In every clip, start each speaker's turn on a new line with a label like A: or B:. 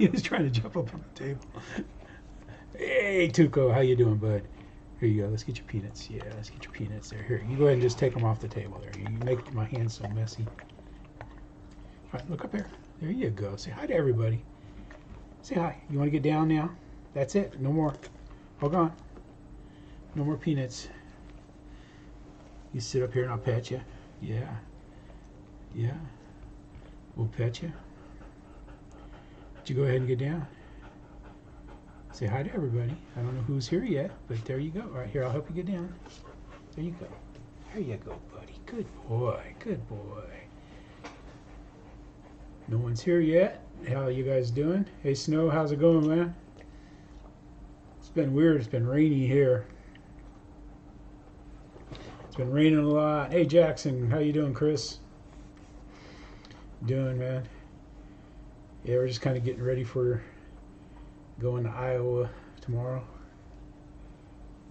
A: He was trying to jump up on the table. Hey, Tuco, how you doing, bud? Here you go. Let's get your peanuts. Yeah, let's get your peanuts there. Here, you go ahead and just take them off the table there. You make my hands so messy. All right, look up there. There you go. Say hi to everybody. Say hi. You want to get down now? That's it. No more. Hold on. No more peanuts. You sit up here and I'll pet you. Yeah. Yeah. We'll pet you. But you go ahead and get down. Say hi to everybody. I don't know who's here yet, but there you go. All right, here, I'll help you get down. There you go. There you go, buddy. Good boy. Good boy. No one's here yet. How are you guys doing? Hey, Snow, how's it going, man? It's been weird. It's been rainy here. It's been raining a lot. Hey, Jackson, how you doing, Chris? Doing, man? Yeah, we're just kind of getting ready for going to Iowa tomorrow.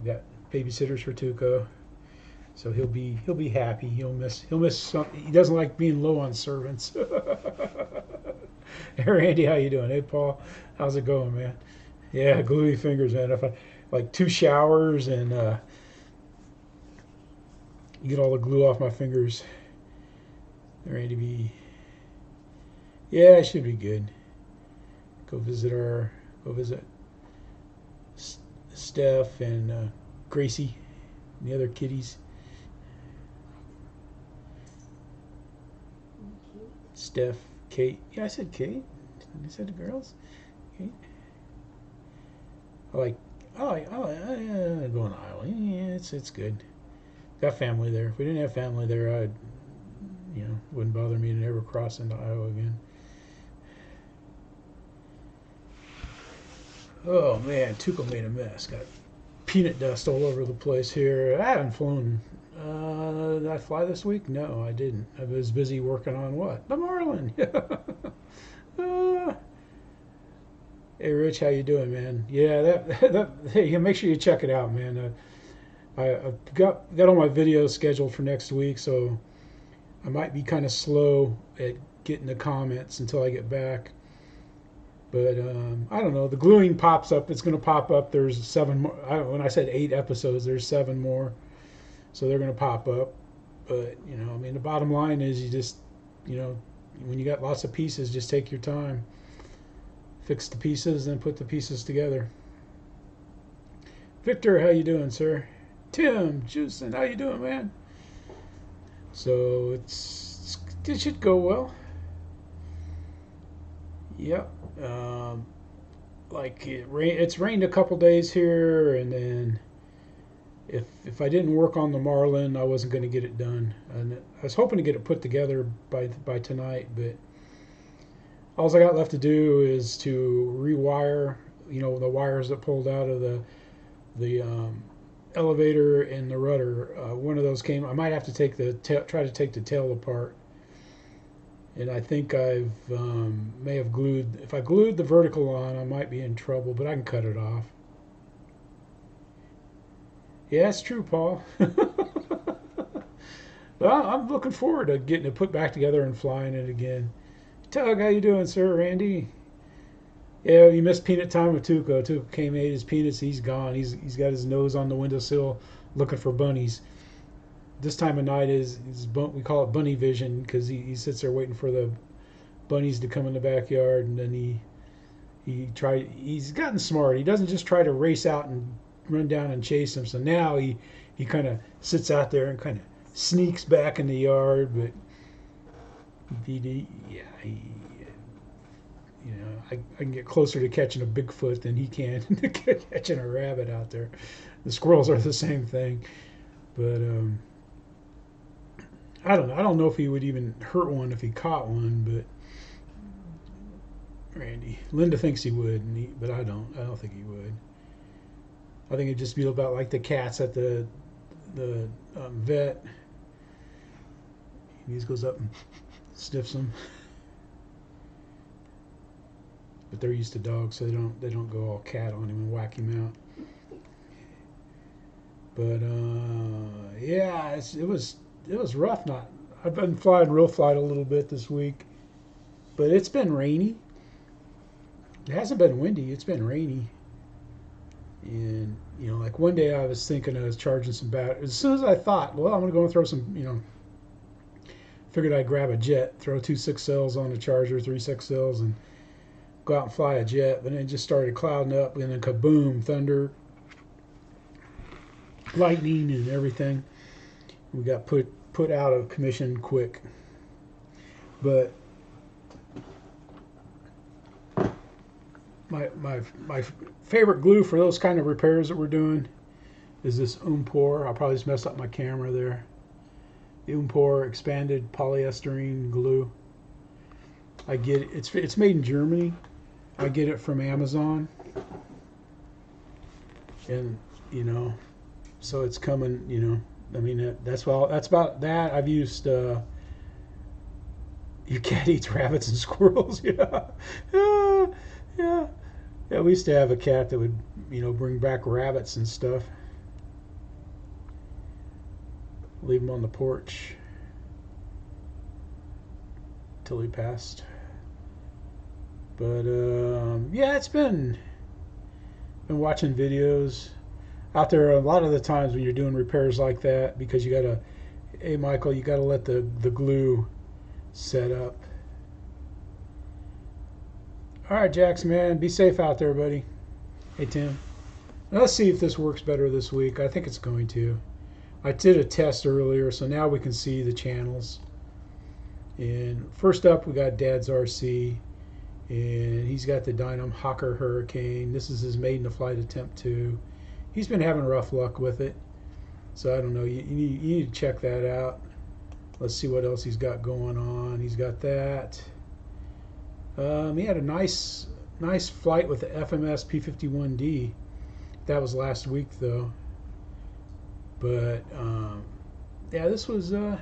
A: We got babysitters for Tuco, so he'll be happy. He'll miss something. He doesn't like being low on servants. Hey, Randy, how you doing? Hey, Paul, how's it going, man? Yeah, gluey fingers, man. If I like 2 showers and get all the glue off my fingers. Randy B. Yeah, it should be good. Go visit Steph and Gracie and the other kitties. Steph, Kate. Yeah, I said Kate. I said the girls. Kate. I going to Iowa. Yeah, it's good. Got family there. If we didn't have family there, wouldn't bother me to ever cross into Iowa again. Oh man, Tuco made a mess. Got peanut dust all over the place here. I haven't flown. Did I fly this week? No, I didn't. I was busy working on what? The Marlin. Hey Rich, how you doing, man? Yeah, hey, make sure you check it out, man. I've got all my videos scheduled for next week, so I might be kind of slow at getting the comments until I get back. But I don't know. The gluing pops up. It's going to pop up. There's 7 more. When I said 8 episodes, there's 7 more. So they're going to pop up. But, the bottom line is you just, when you got lots of pieces, just take your time. Fix the pieces and put the pieces together. Victor, how you doing, sir? Tim, Juicin, how you doing, man? So it should go well. Yep. It's rained a couple days here, and then if I didn't work on the Marlin, I wasn't going to get it done. And I was hoping to get it put together by tonight, but all I got left to do is to rewire, the wires that pulled out of the elevator and the rudder. One of those came. I might have to try to take the tail apart. And I think may have glued. If I glued the vertical on, I might be in trouble, but I can cut it off. Yeah, it's true, Paul. Well, I'm looking forward to getting it put back together and flying it again. Tug, how you doing, sir? Randy? Yeah, you missed peanut time with Tuco. Tuco came, ate his peanuts, he's gone. He's got his nose on the windowsill looking for bunnies. This time of night we call it bunny vision, because he sits there waiting for the bunnies to come in the backyard, and then he's gotten smart. He doesn't just try to race out and run down and chase them. So now he kind of sits out there and kind of sneaks back in the yard. But I can get closer to catching a Bigfoot than he can to catching a rabbit out there. The squirrels are the same thing, but I don't know. I don't know if he would even hurt one if he caught one, but Linda thinks he would, but I don't. I don't think he would. I think it'd just be about like the cats at the vet. He just goes up and sniffs them. But they're used to dogs, so they don't go all cat on him and whack him out. But yeah, it was rough. I've been flying real flight a little bit this week, but it's been rainy. It hasn't been windy. It's been rainy. And, you know, like one day I was thinking I was charging some batteries. As soon as I thought, well, I'm going to go and throw some, you know, figured I'd grab a jet, throw 2 6-cells on the charger, 3 6-cells, and go out and fly a jet. But then it just started clouding up, and then kaboom, thunder, lightning, and everything. We got put out of commission quick. But my favorite glue for those kind of repairs that we're doing is this Umpor. I'll probably just mess up my camera there. The Umpor expanded polyester glue. I get it. It's made in Germany. I get it from Amazon, and you know, so it's coming. You know, I mean that's about that. I've used. Your cat eats rabbits and squirrels. Yeah. Yeah. Yeah, we used to have a cat that would, you know, bring back rabbits and stuff. Leave them on the porch till he passed. But yeah, it's been watching videos out there. A lot of the times when you're doing repairs like that, because you gotta, hey Michael, you gotta let the glue set up. All right, Jax, man, be safe out there, buddy. Hey, Tim. Now let's see if this works better this week. I think it's going to. I did a test earlier, so now we can see the channels. And first up, we got Dad's RC, and he's got the Dynam Hawker Hurricane. This is his maiden flight attempt too. He's been having rough luck with it, so I don't know. You need to check that out. Let's see what else he's got going on. He's got that. He had a nice flight with the FMS P51D. That was last week though. But yeah, this was.
B: Okay,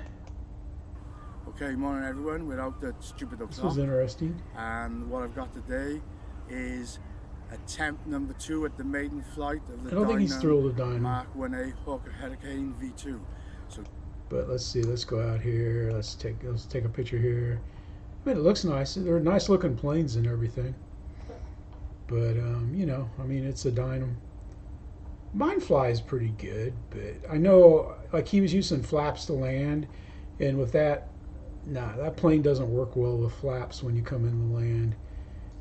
B: morning everyone. We're out at Stupid O'Clock.
A: This was interesting.
B: And what I've got today is attempt number 2 at the maiden flight of the
A: I don't think he's thrilled with Dynam.
B: Mark 1A Hawker Hurricane V2. So.
A: But let's see. Let's go out here. Let's take a picture here. I mean, it looks nice. They're nice looking planes and everything. But you know, I mean, it's a Dynam. Mine flies pretty good, but I know like he was using flaps to land, and with that, nah, that plane doesn't work well with flaps when you come in the land.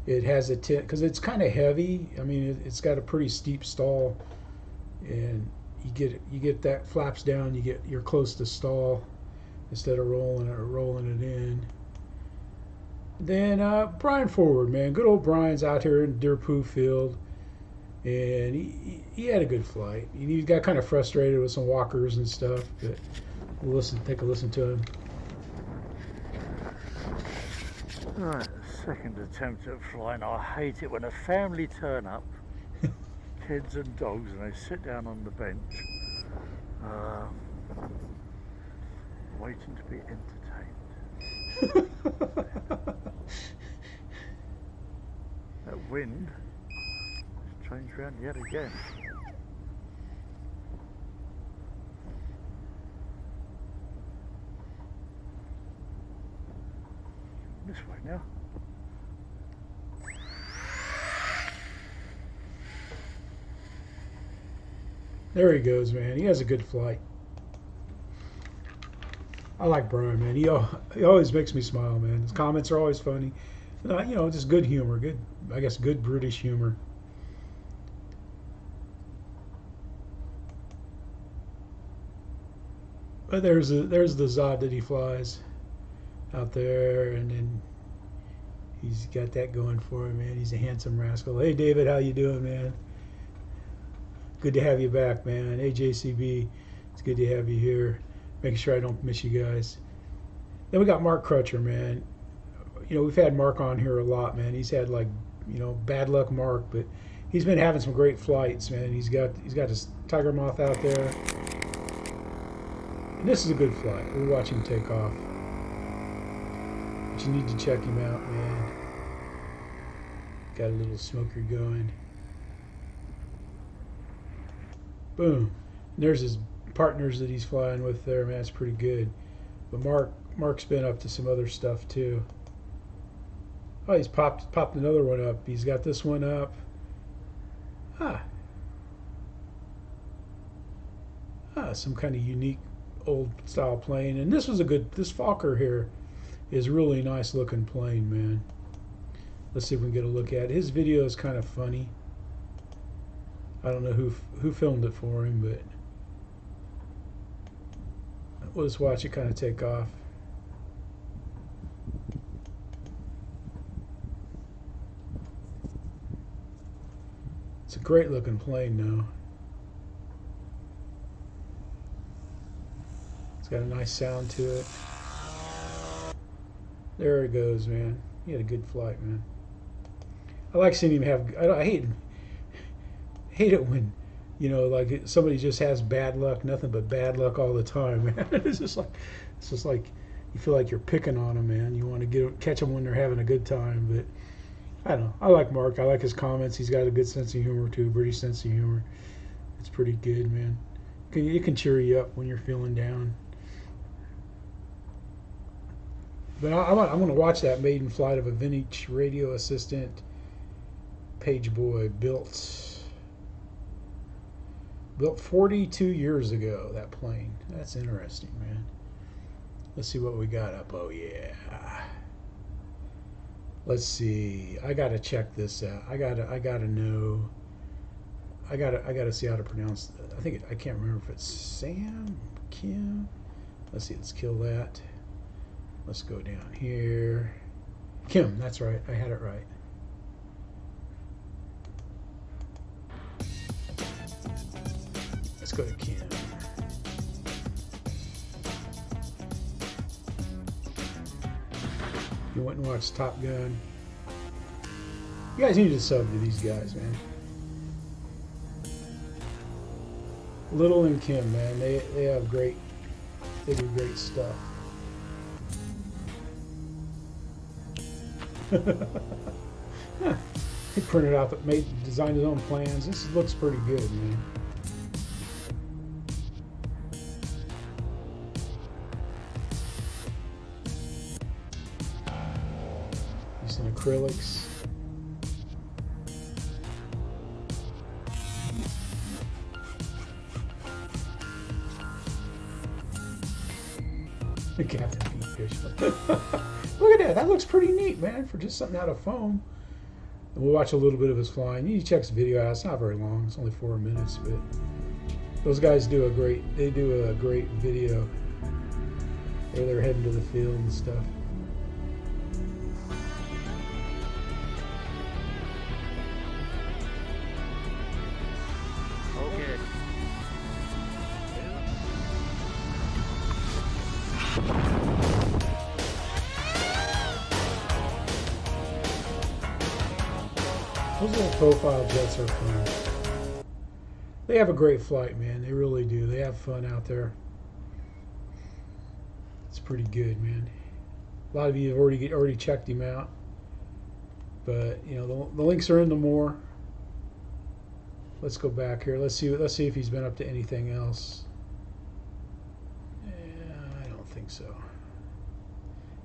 A: It has a tip because it's kind of heavy. I mean, it's got a pretty steep stall, and you get that flaps down, you're close to stall instead of rolling it in. Then Brian Forward, man, good old Brian's out here in Deerpoo Field, and he had a good flight. He got kind of frustrated with some walkers and stuff, but we'll take a listen to him.
C: Right, second attempt at flying. I hate it when a family turn up, kids and dogs, and they sit down on the bench, waiting to be entertained. That wind has changed around yet again. This way now.
A: There he goes, man. He has a good flight. I like Brian, man. He always makes me smile, man. His comments are always funny. You know, just good humor. Good, I guess, good British humor. But there's the Zod that he flies out there, and then he's got that going for him, man. He's a handsome rascal. Hey, David, how you doing, man? Good to have you back, man. Hey, JCB, it's good to have you here. Making sure I don't miss you guys. Then we got Mark Crutcher, man. You know, we've had Mark on here a lot, man. He's had, like, you know, bad luck Mark, but he's been having some great flights, man. He's got his Tiger Moth out there. And this is a good flight. We'll watch him take off. But you need to check him out, man. Got a little smoker going. Boom. And there's his partners that he's flying with there, man. It's pretty good. But Mark's been up to some other stuff too. Oh, he's popped another one up. He's got this one up. Some kind of unique old style plane. And this was this Fokker here is really nice looking plane, man. Let's see if we can get a look at it. His video is kind of funny. I don't know who filmed it for him, but we'll just watch it kind of take off. It's a great looking plane now. It's got a nice sound to it. There it goes, man. He had a good flight, man. I like seeing him have. I hate it when, you know, like somebody just has bad luck, nothing but bad luck all the time, man. It's just like you feel like you're picking on them, man. You want to catch them when they're having a good time, but I don't know. I like Mark. I like his comments. He's got a good sense of humor too, British sense of humor. It's pretty good, man. It can cheer you up when you're feeling down. But I'm going to watch that maiden flight of a vintage radio assistant page boy built 42 years ago, that plane. That's interesting, man. Let's see what we got up. Oh yeah. Let's see. I got to check this out. I got to know. I got to see how to pronounce it. I can't remember if it's Sam, Kim. Let's see. Let's kill that. Let's go down here. Kim, that's right. I had it right. Let's go to Kim. You went and watched Top Gun. You guys need to sub to these guys, man. Little and Kim, man. They do great stuff. He printed out designed his own plans. This looks pretty good, man. Using acrylics. The Captain Pete Fish. Look at that. That looks pretty neat, man, for just something out of foam. And we'll watch a little bit of his flying. You check his video out. It's not very long. It's only 4 minutes, but those guys do a great video. They're heading to the field and stuff.
C: Okay.
A: Those little profile jets are fun. They have a great flight, man. They really do. They have fun out there. It's pretty good, man. A lot of you have already checked him out, but you know the links are in the more. Let's go back here. Let's see if he's been up to anything else. Yeah, I don't think so.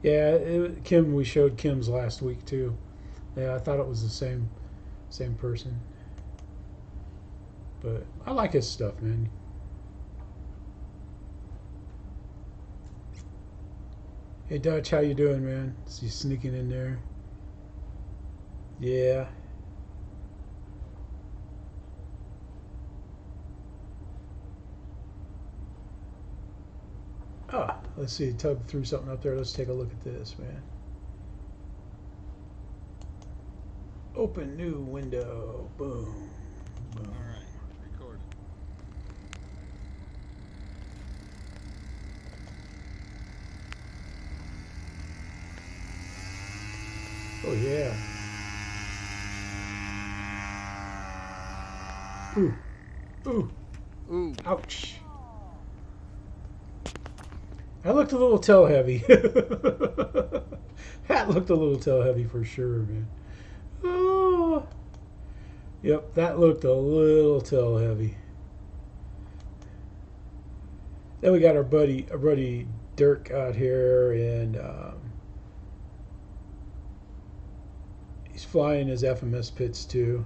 A: Yeah, Kim. We showed Kim's last week too. Yeah, I thought it was the same person. But I like his stuff, man. Hey Dutch, how you doing, man? Is he sneaking in there? Yeah. Let's see. Tug threw something up there. Let's take a look at this, man. Open new window. Boom. Boom.
B: All right, recorded.
A: Oh yeah. Ooh. Ooh.
B: Ooh.
A: Ouch. That looked a little tail heavy. That looked a little tail heavy for sure, man. Oh. Yep, that looked a little tail heavy. Then we got our buddy Dirk out here, and flying his FMS Pitts too.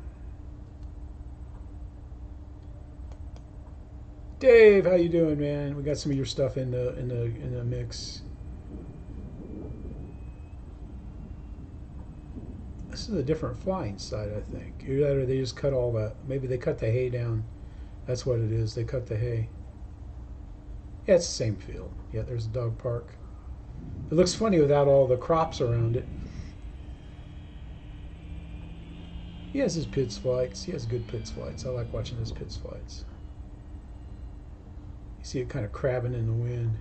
A: Dave, how you doing, man? We got some of your stuff in the mix. This is a different flying site, I think. Either they just cut all that. Maybe they cut the hay down. That's what it is. They cut the hay. Yeah, it's the same field. Yeah, there's a dog park. It looks funny without all the crops around it. He has his Pitts flights. He has good Pitts flights. I like watching his Pitts flights. You see it kind of crabbing in the wind.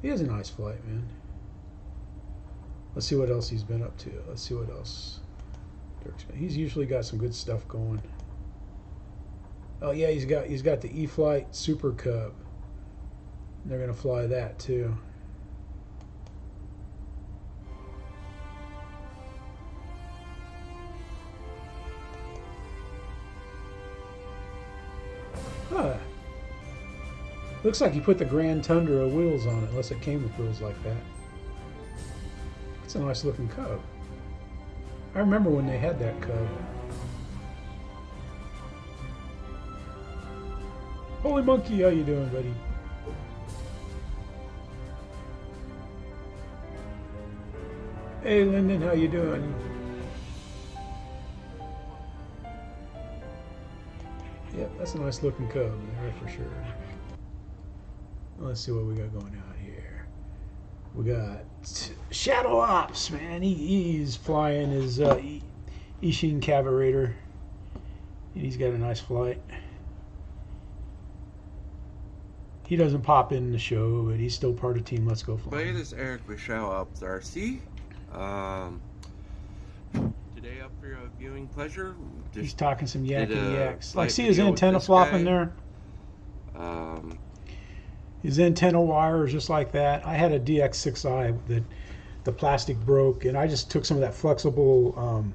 A: He has a nice flight, man. Let's see what else he's been up to. Let's see what else. He's usually got some good stuff going. Oh yeah, he's got the E-Flight Super Cub. They're gonna fly that too. Huh. Looks like he put the Grand Tundra wheels on it, unless it came with wheels like that. It's a nice looking Cub. I remember when they had that Cub. Holy monkey, how you doing, buddy? Hey, Lyndon, how you doing? Yep, that's a nice looking Cub there for sure. Let's see what we got going on here. We got Shadow Ops, man. He's flying his Eachine Cvatar. He's got a nice flight. He doesn't pop in the show, but he's still part of Team Let's Go Fly.
D: Hey, this is Eric with JohnVHRC. Today up for your viewing pleasure.
A: He's talking some yakety yaks. Like, see his antenna flopping there? His antenna wire is just like that. I had a DX6i that the plastic broke, and I just took some of that flexible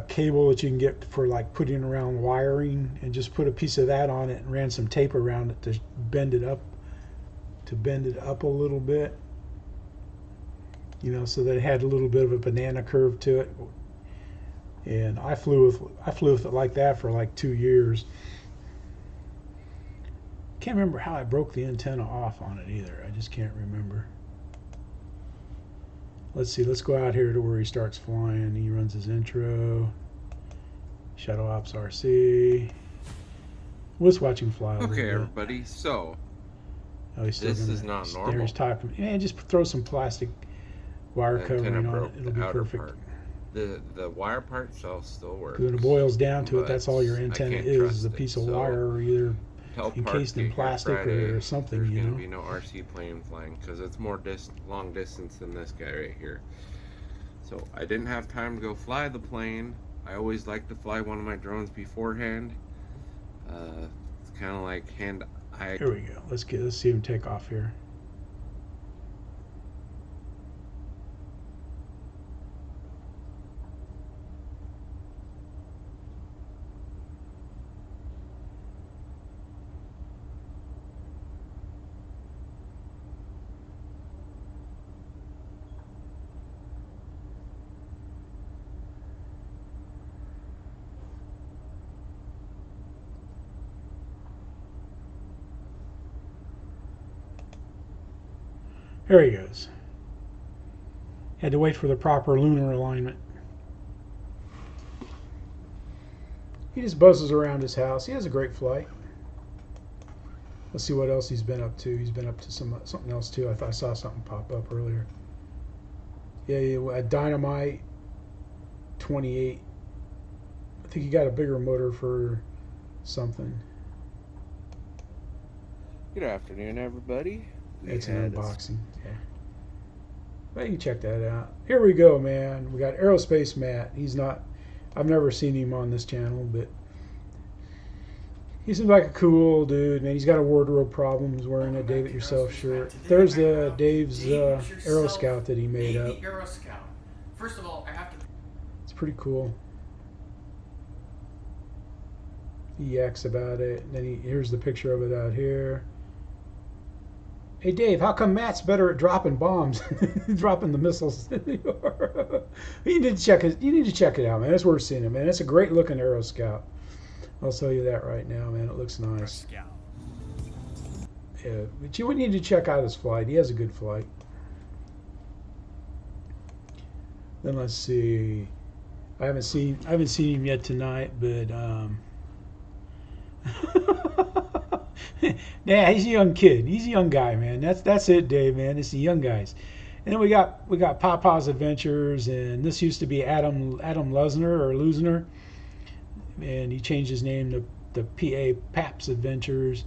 A: cable that you can get for like putting around wiring, and just put a piece of that on it and ran some tape around it to bend it up a little bit, you know, so that it had a little bit of a banana curve to it. And I flew with it like that for like 2 years. Can't remember how I broke the antenna off on it either. I just can't remember. Let's see, let's go out here to where he starts flying. He runs his intro. Shadow Ops RC. Let's watch him fly.
D: Okay, everybody, so this is not normal.
A: He's talking. Yeah, just throw some plastic wire covering on it. It'll be perfect.
D: Part. The wire part itself still works.
A: When it boils down to it, that's all your antenna is a piece of wire, either encased in plastic or something.
D: There's
A: you know.
D: There's going to be no RC plane flying because it's more long distance than this guy right here. So I didn't have time to go fly the plane. I always like to fly one of my drones beforehand. It's kind of like hand-eye.
A: Here we go. Let's see him take off here. There he goes. Had to wait for the proper lunar alignment. He just buzzes around his house. He has a great flight. Let's see what else he's been up to. He's been up to something else too. I thought I saw something pop up earlier. Yeah, a Dynamite 28. I think he got a bigger motor for something.
D: Good afternoon, everybody.
A: It's an unboxing. Yeah. Well, you can check that out. Here we go, man. We got Aerospace Matt. He's not, I've never seen him on this channel, but he seems like a cool dude, man. He's got a wardrobe problem. He's wearing a David Yourself shirt. There's the Dave's AeroScout that he made up.
E: AeroScout. First of all, I have to.
A: It's pretty cool. He yaks about it. And then here's the picture of it out here. Hey Dave, how come Matt's better at dropping bombs, dropping the missiles than you are? You need to check it. You need to check it out, man. It's worth seeing it, man. It's a great looking AeroScout. I'll tell you that right now, man. It looks nice. Yeah, but you would need to check out his flight. He has a good flight. Then let's see. I haven't seen him yet tonight, but yeah, he's a young kid. He's a young guy, man. That's it, Dave, man. It's the young guys. And then we got Papa's Adventures, and this used to be Adam Lusner, and he changed his name to PA Pap's Adventures,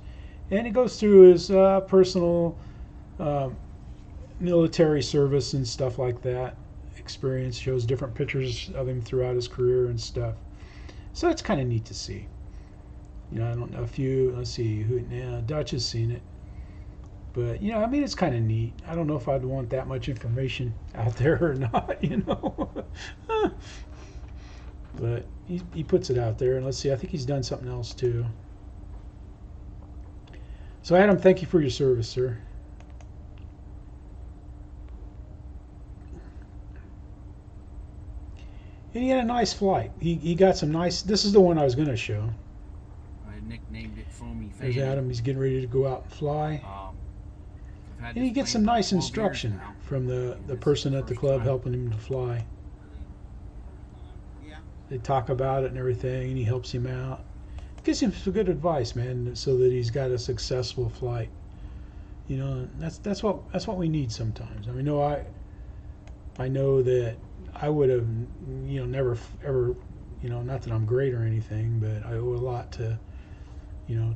A: and it goes through his personal military service and stuff like that. Experience, shows different pictures of him throughout his career and stuff. So it's kind of neat to see. You know, I don't know if you, let's see, Dutch has seen it. But, you know, I mean, it's kind of neat. I don't know if I'd want that much information out there or not, you know. But he puts it out there. And let's see, I think he's done something else too. So, Adam, thank you for your service, sir. And he had a nice flight. He got some nice, this is the one I was going to show.
E: I nicknamed it Foamy
A: There's
E: Fanny.
A: Adam. He's getting ready to go out and fly.
E: I've had
A: And he
E: this
A: gets
E: plane
A: some
E: for
A: nice
E: 12 years
A: instruction
E: now.
A: from the
E: This is
A: person at the
E: first
A: club
E: time.
A: helping him to fly.
E: Yeah.
A: They talk about it and everything, and he helps him out. Gives him some good advice, man, so that he's got a successful flight. You know, that's what we need sometimes. I mean, I know that I would have, you know, never ever, you know, not that I'm great or anything, but I owe a lot to, you know,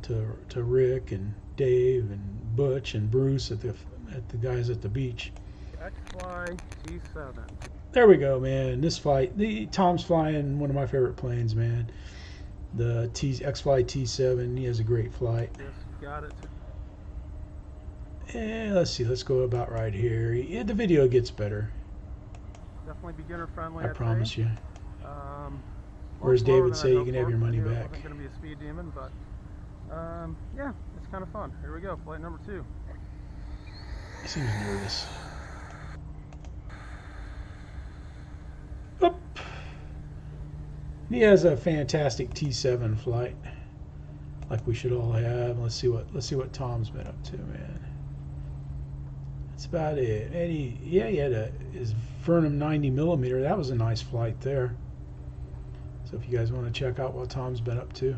A: to Rick and Dave and Butch and Bruce at the guys at the beach.
C: Xfly T7.
A: There we go, man. This flight, Tom's flying one of my favorite planes, man. The Xfly T7. He has a great flight.
C: Just got it.
A: And let's see. Let's go about right here. Yeah, the video gets better.
C: Definitely beginner friendly.
A: I promise you.
C: Um,
A: Whereas
C: slower
A: David
C: than
A: say,
C: I'd
A: you
C: hoped
A: can have
C: for.
A: your money
C: I knew It
A: back.
C: wasn't going to be a speed demon, but yeah, it's kind of fun. Here we go, flight number 2.
A: He seems nervous. Oop. He has a fantastic T7 flight, like we should all have. Let's see what Tom's been up to, man. That's about it. And he had his Vernum 90mm. That was a nice flight there. So if you guys want to check out what Tom's been up to,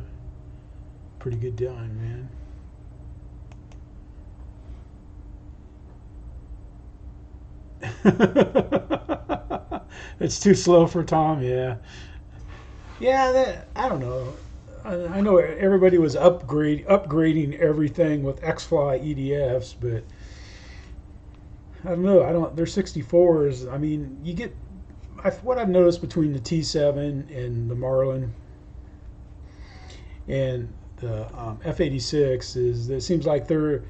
A: pretty good time, man. It's too slow for Tom, yeah. Yeah, I don't know. I know everybody was upgrading everything with Xfly EDFs, but I don't know. They're 64s. I mean, you get what I've noticed between the T7 and the Marlin and the F-86 is that it seems like the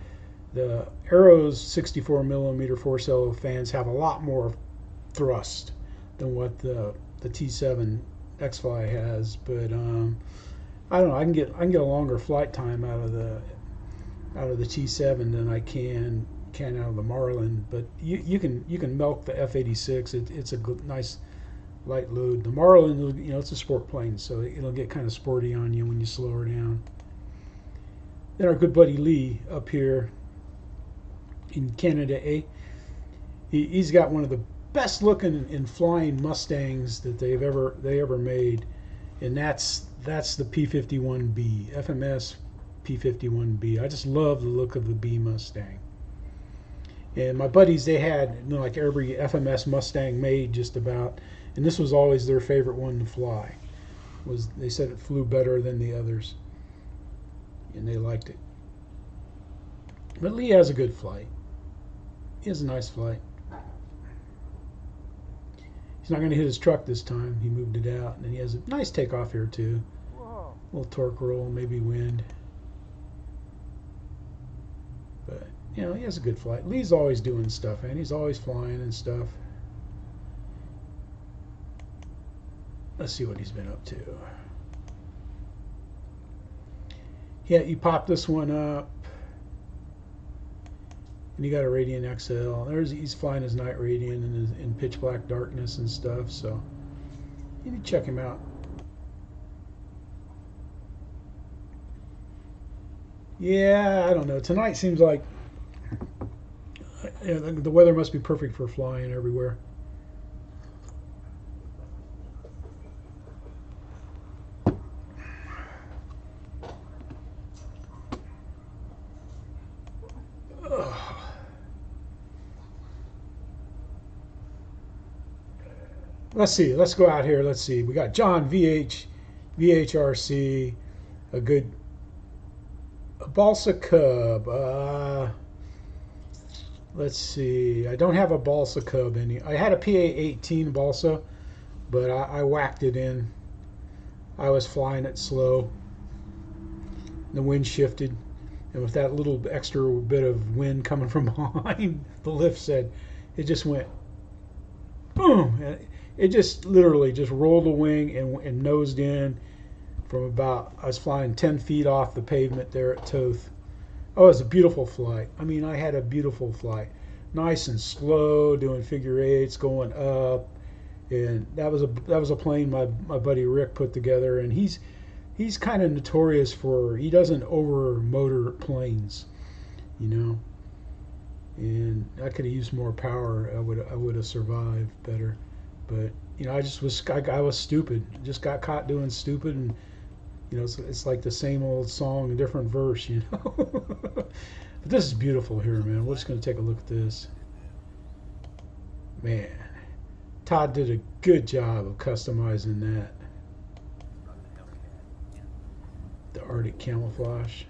A: Aero's 64mm 4-cell fans have a lot more thrust than what the T7 Xfly has, but I don't know. I can get a longer flight time out of the T7 than I can out of the Marlin. But you can milk the F-86. It's a good, nice light load. The Marlin, you know, it's a sport plane, so it'll get kind of sporty on you when you slow her down. Then our good buddy Lee up here in Canada, he's got one of the best looking and flying Mustangs that they ever made, and that's the P-51B, FMS P-51B. I just love the look of the B Mustang. And my buddies, they had, you know, like every FMS Mustang made just about, and this was always their favorite one to fly. They said it flew better than the others, and they liked it. But Lee has a good flight. He has a nice flight. He's not going to hit his truck this time. He moved it out, and he has a nice takeoff here too.
C: Whoa.
A: A little torque roll, maybe wind. But, you know, he has a good flight. Lee's always doing stuff, and he's always flying and stuff. Let's see what he's been up to. Yeah, you pop this one up. And he got a Radiant XL. He's flying his night Radiant in pitch black darkness and stuff. So you need to check him out. Yeah, I don't know. Tonight seems like the weather must be perfect for flying everywhere. Let's see. Let's go out here. Let's see. We got JohnVHRC, a balsa cub. Let's see. I don't have a balsa cub I had a PA-18 balsa, but I whacked it in. I was flying it slow. The wind shifted, and with that little extra bit of wind coming from behind, the lift said, it just went boom. And it just literally just rolled a wing and nosed in from about, I was flying 10 feet off the pavement there at Toth. Oh, it was a beautiful flight. I mean, I had a beautiful flight. Nice and slow, doing figure eights, going up. And that was a plane my buddy Rick put together, and he's kind of notorious for, he doesn't over motor planes, you know. And I could have used more power. I would have survived better. But you know, I was stupid. Just got caught doing stupid, and you know, it's like the same old song, a different verse, you know. But this is beautiful here, man. We're just gonna take a look at this. Man, Todd did a good job of customizing that. The Arctic camouflage.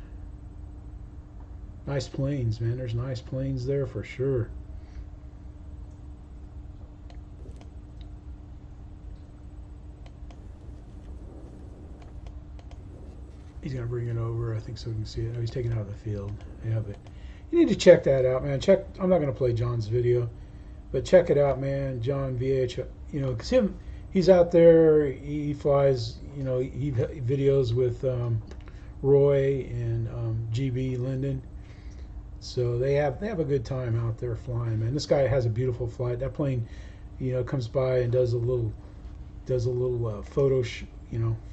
A: Nice planes, man. There's nice planes there for sure. He's gonna bring it over, I think, so we can see it. Oh, he's taking it out of the field. Yeah, but you need to check that out, man. I'm not gonna play John's video, but check it out, man. John VH, you know, cause he's out there. He flies, you know, he videos with Roy and GB Linden. So they have a good time out there flying, man. This guy has a beautiful flight. That plane, you know, comes by and does a little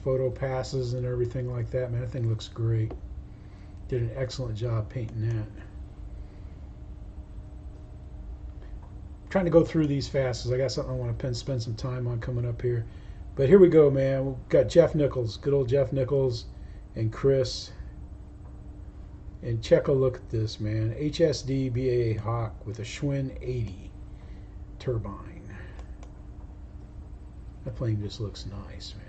A: photo passes and everything like that, man. That thing looks great. Did an excellent job painting that. I'm trying to go through these fast because I got something I want to spend some time on coming up here. But here we go, man. We've got Jeff Nicholls, good old Jeff Nicholls, and Chris. And check a look at this, man. HSD BAA Hawk with a SWIWIN 80 turbine. That plane just looks nice, man.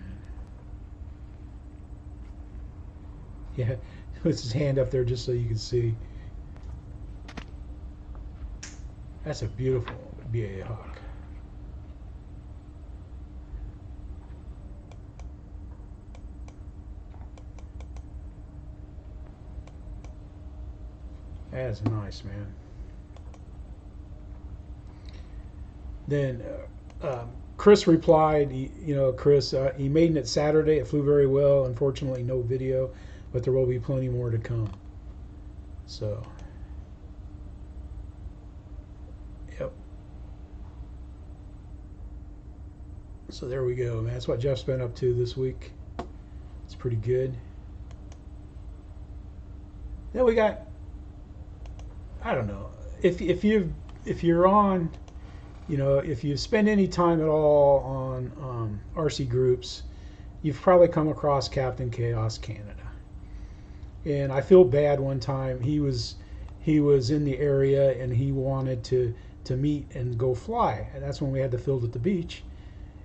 A: Yeah, puts his hand up there just so you can see. That's a beautiful BAA Hawk. That's nice, man. Then Chris replied, Chris, he made it Saturday. It flew very well. Unfortunately, no video, but there will be plenty more to come. So, yep. So there we go, man. That's what Jeff's been up to this week. It's pretty good. Then we got, I don't know, if you're on, you know, if you spend any time at all on RC groups, you've probably come across Captain Chaos Canada. And I feel bad. One time he was in the area and he wanted to meet and go fly, and that's when we had to field at the beach,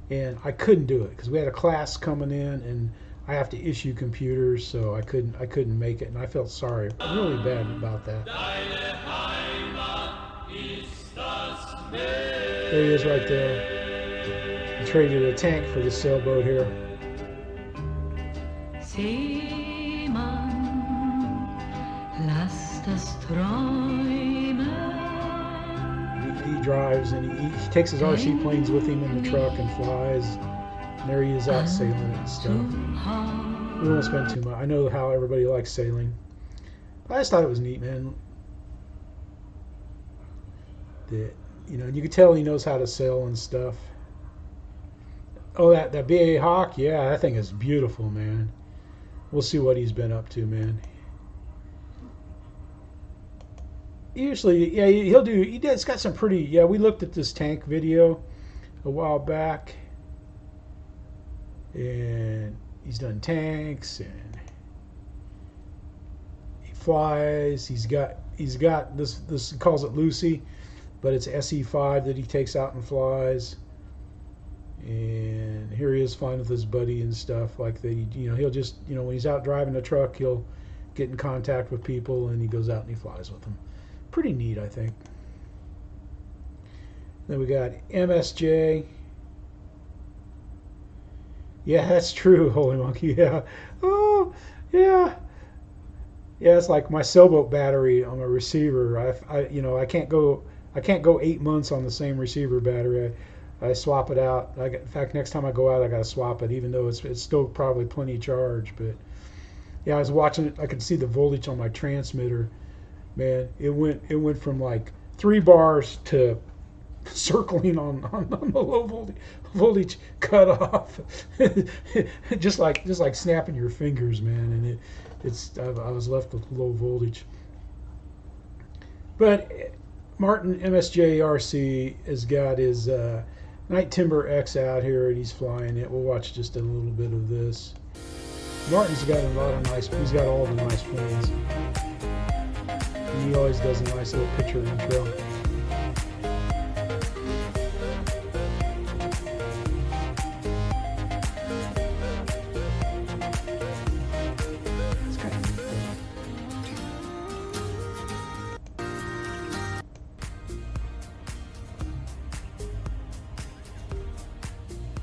A: and I couldn't do it because we had a class coming in and I have to issue computers, so I couldn't make it, and I felt sorry, really bad about that. There he is right there. I traded a tank for the sailboat here.
F: Seemann, lass das träumen.
A: He drives and he takes his RC planes with him in the truck and flies. And there he is out sailing and stuff. We won't spend too much. I know how everybody likes sailing. I just thought it was neat, man. that, you know, and you can tell he knows how to sell and stuff. Oh, that BA Hawk, yeah, that thing is beautiful, man. We'll see what he's been up to, man. Usually, yeah, he's got some pretty, yeah, we looked at this tank video a while back, and he's done tanks, and he flies. He's got this he calls it Lucy, but it's SE5 that he takes out and flies. And here he is flying with his buddy and stuff like that. You know, he'll just, you know, when he's out driving the truck, he'll get in contact with people, and he goes out and he flies with them. Pretty neat, I think. Then we got MSJ. Yeah, that's true, Holy Monkey. Yeah. Oh, yeah. Yeah, it's like my sailboat battery on my receiver. I can't go 8 months on the same receiver battery. I swap it out. In fact, next time I go out, I got to swap it, even though it's still probably plenty charged. But yeah, I was watching it. I could see the voltage on my transmitter. Man, it went from like 3 bars to circling on the low voltage cutoff, just like snapping your fingers, man. And I was left with low voltage. But Martin MSJRC has got his Night Timber X out here, and he's flying it. We'll watch just a little bit of this. Martin's got a lot of nice. He's got all the nice planes. And he always does a nice little picture intro. It's kind of neat,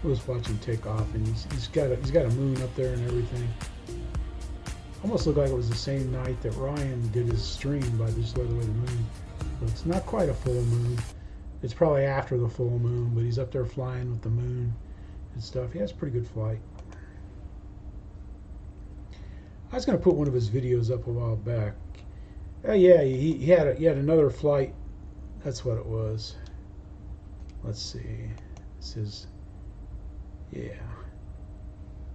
A: I was watching take off, and he's got a moon up there and everything. Almost looked like it was the same night that Ryan did his stream by Just Let Away the Moon. But it's not quite a full moon. It's probably after the full moon, but he's up there flying with the moon and stuff. He has a pretty good flight. I was going to put one of his videos up a while back. Yeah, he had another flight. That's what it was. Let's see. This is, yeah.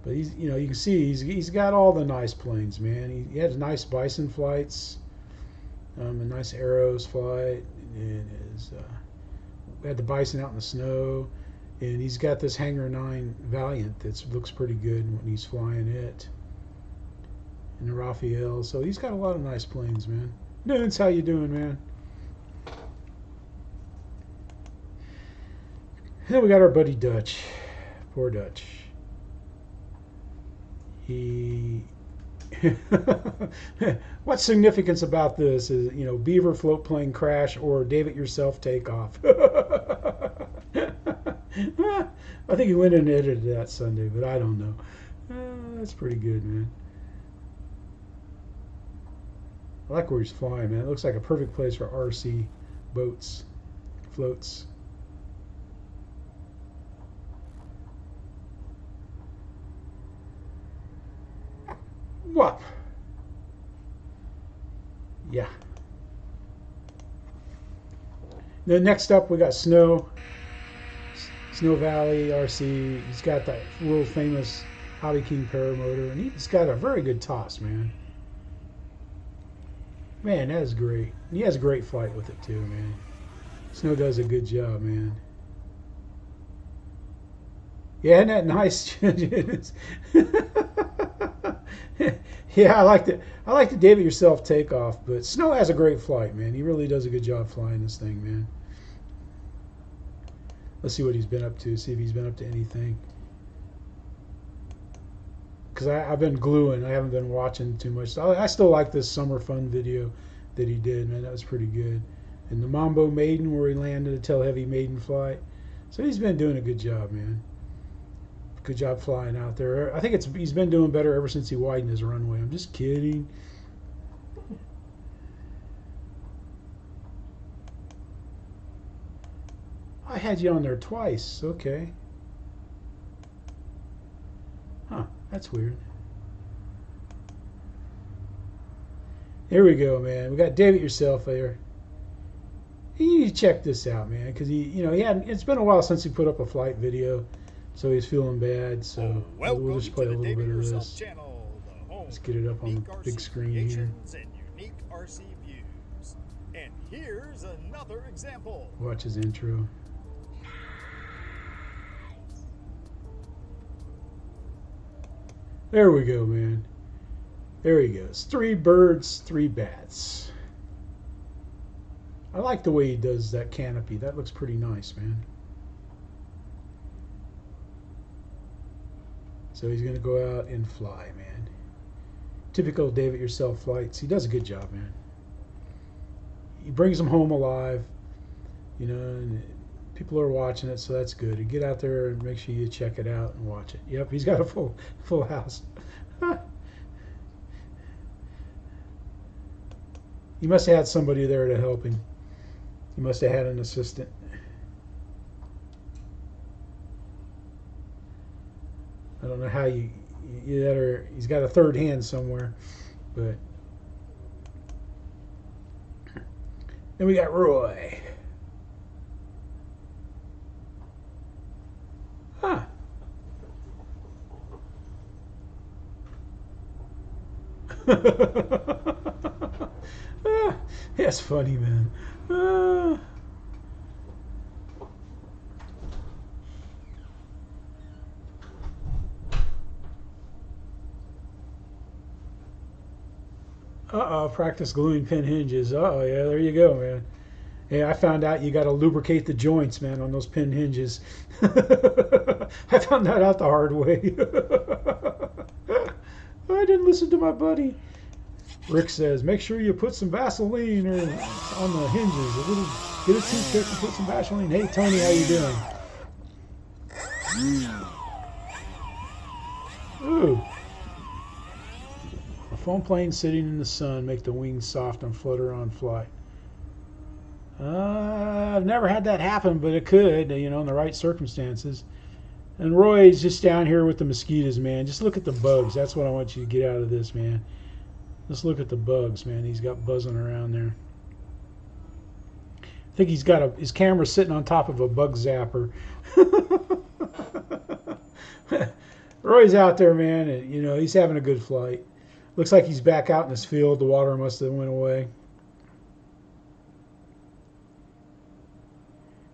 A: But he's, you know, you can see he's got all the nice planes, man. He had nice Bison flights, a nice Aeros flight, and we had the Bison out in the snow, and he's got this Hangar 9 Valiant that looks pretty good when he's flying it, and the Raphael. So he's got a lot of nice planes, man. Nunes, how you doing, man? And then we got our buddy Dutch. Poor Dutch. What's significance about this is, you know, Beaver float plane crash or David yourself takeoff. I think he went and edited that Sunday, but I don't know. That's pretty good, man. I like where he's flying, man. It looks like a perfect place for RC boats, floats. What? Yeah. Then next up we got Snow Valley RC. He's got that world famous Hobby King paramotor, and he's got a very good toss, man. Man, that is great. He has a great flight with it too, man. Snow does a good job, man. Yeah, isn't that nice? Yeah, I like the David yourself takeoff, but Snow has a great flight, man. He really does a good job flying this thing, man. Let's see what he's been up to. See if he's been up to anything. Because I've been gluing. I haven't been watching too much. I still like this summer fun video that he did, man. That was pretty good. And the Mambo Maiden, where he landed a tail heavy Maiden flight. So he's been doing a good job, man. Good job flying out there. I think he's been doing better ever since he widened his runway. I'm just kidding. I had you on there twice. Okay. Huh. That's weird. Here we go, man. We got David yourself there. You need to check this out, man, because it's been a while since he put up a flight video, so he's feeling bad. So we'll just play a little bit of this.
G: Channel,
A: Let's get it up on the big screen here.
G: And unique RC views. And here's another example.
A: Watch his intro. There we go, man. There he goes. 3 birds, 3 bats. I like the way he does that canopy. That looks pretty nice, man. So he's going to go out and fly, man. Typical David Yourself flights. He does a good job, man. He brings them home alive, and people are watching it, so that's good. You get out there and make sure you check it out and watch it. Yep, he's got a full house. He must have had somebody there to help him. He must have had an assistant. I don't know how he's got a third hand somewhere, but then we got Roy. Huh. That's funny, man. Practice gluing pin hinges. Yeah, there you go, man. Yeah, I found out you got to lubricate the joints, man, on those pin hinges. I found that out the hard way. I didn't listen to my buddy. Rick says, make sure you put some Vaseline on the hinges. Get a toothpick and put some Vaseline. Hey, Tony, how you doing? Ooh. A foam plane sitting in the sun make the wings soft and flutter on flight. I've never had that happen, but it could, in the right circumstances. And Roy's just down here with the mosquitoes, man. Just look at the bugs. That's what I want you to get out of this, man. Just look at the bugs, man. He's got buzzing around there. I think he's got his camera sitting on top of a bug zapper. Roy's out there, man, and he's having a good flight. Looks like he's back out in his field. The water must have went away.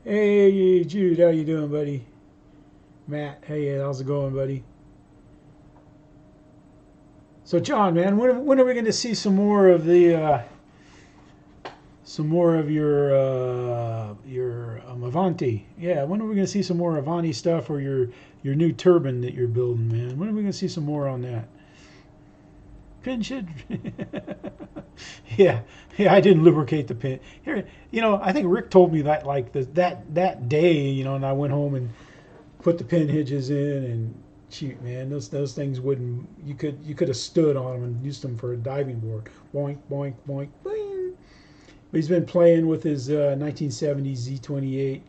A: Hey, Jude, how you doing, buddy? Matt, hey, how's it going, buddy? So, John, man, when are we going to see some more of your Avanti? Yeah, when are we going to see some more Avanti stuff, or your new turbine that you're building, man? When are we going to see some more on that? Pin should. yeah, I didn't lubricate the pin. Here, I think Rick told me that that day, and I went home and put the pin hinges in, and shoot, man, those things wouldn't. You could have stood on them and used them for a diving board. Boink, boink, boink, boing. But he's been playing with his 1970 Z28.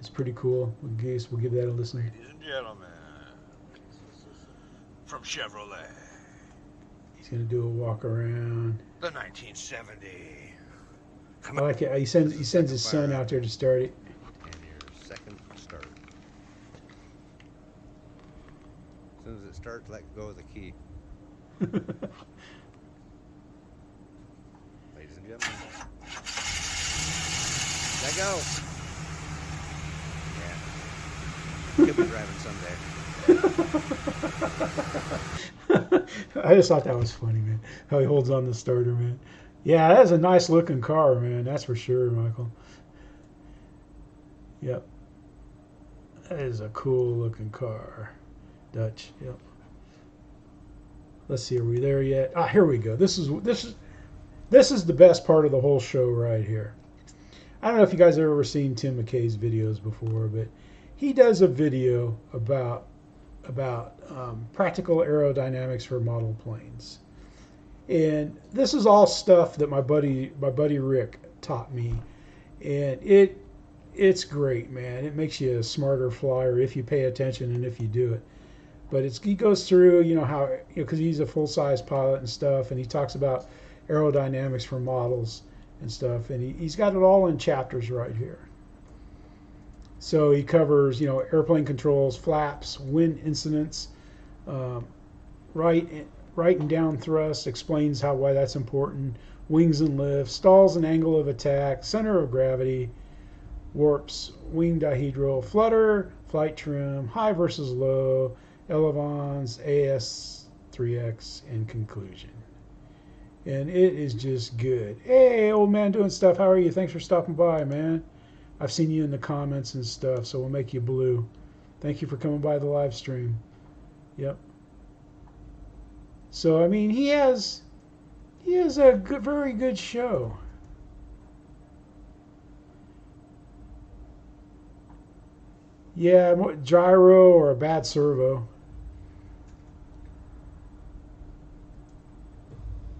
A: It's pretty cool. I guess we'll give that a listen.
H: Ladies and gentlemen, from Chevrolet,
A: he's gonna do a walk around.
H: the 1970.
A: I like it. He sends his son out there to start it.
H: And your second start. As soon as it starts, let go of the key. Ladies and gentlemen, let go. Yeah, could be driving someday.
A: I just thought that was funny, man. How he holds on the starter, man. Yeah, that's a nice looking car, man. That's for sure, Michael. Yep. That is a cool looking car. Dutch, yep. Let's see, are we there yet? Here we go. This is the best part of the whole show right here. I don't know if you guys have ever seen Tim McKay's videos before, but he does a video about practical aerodynamics for model planes. And this is all stuff that my buddy Rick taught me, and it's great, man. It makes you a smarter flyer if you pay attention and if you do it. But he goes through, how, because he's a full-size pilot and stuff, and he talks about aerodynamics for models. and stuff. And he's got it all in chapters right here. So he covers, you know, airplane controls, flaps, wind incidents, right and down thrust, explains why that's important, wings and lift, stalls and angle of attack, center of gravity, warps, wing dihedral, flutter, flight trim, high versus low, elevons, AS3X, and conclusion. And it is just good. Hey, old man doing stuff. How are you? Thanks for stopping by, man. I've seen you in the comments and stuff, so we'll make you blue. Thank you for coming by the live stream. Yep. So, I mean, he has a good, very good show. Yeah, gyro or a bad servo.